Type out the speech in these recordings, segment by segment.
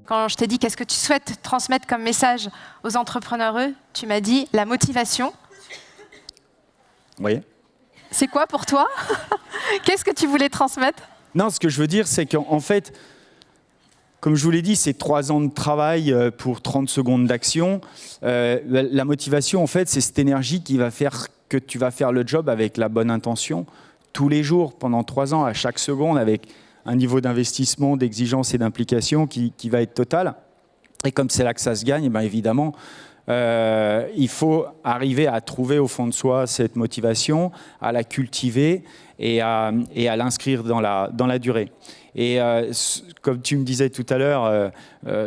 Quand je t'ai dit qu'est-ce que tu souhaites transmettre comme message aux entrepreneurs, tu m'as dit la motivation. Oui. C'est quoi pour toi? Qu'est-ce que tu voulais transmettre? Non, ce que je veux dire, c'est qu'en fait, comme je vous l'ai dit, c'est 3 ans de travail pour 30 secondes d'action. La motivation, en fait, c'est cette énergie qui va faire que tu vas faire le job avec la bonne intention tous les jours, pendant 3 ans, à chaque seconde, avec un niveau d'investissement, d'exigence et d'implication qui va être total. Et comme c'est là que ça se gagne, bien évidemment, il faut arriver à trouver au fond de soi cette motivation, à la cultiver et à l'inscrire dans la durée. Et comme tu me disais tout à l'heure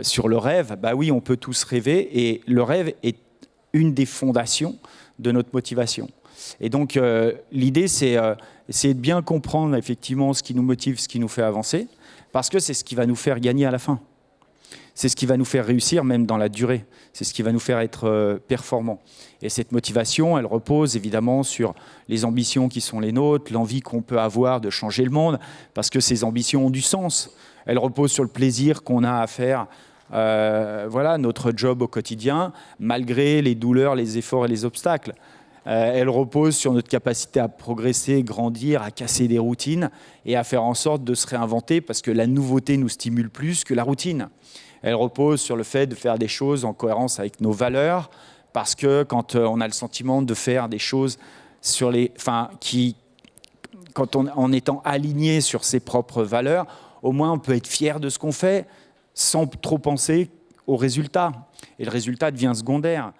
sur le rêve, bah oui, on peut tous rêver et le rêve est une des fondations de notre motivation. Et donc l'idée, c'est de bien comprendre effectivement ce qui nous motive, ce qui nous fait avancer, parce que c'est ce qui va nous faire gagner à la fin. C'est ce qui va nous faire réussir même dans la durée. C'est ce qui va nous faire être performants. Et cette motivation, elle repose évidemment sur les ambitions qui sont les nôtres, l'envie qu'on peut avoir de changer le monde, parce que ces ambitions ont du sens. Elle repose sur le plaisir qu'on a à faire voilà, notre job au quotidien, malgré les douleurs, les efforts et les obstacles. Elle repose sur notre capacité à progresser, grandir, à casser des routines et à faire en sorte de se réinventer parce que la nouveauté nous stimule plus que la routine. Elle repose sur le fait de faire des choses en cohérence avec nos valeurs parce que quand on a le sentiment de faire des choses sur en étant aligné sur ses propres valeurs, au moins on peut être fier de ce qu'on fait sans trop penser au résultat. Et le résultat devient secondaire.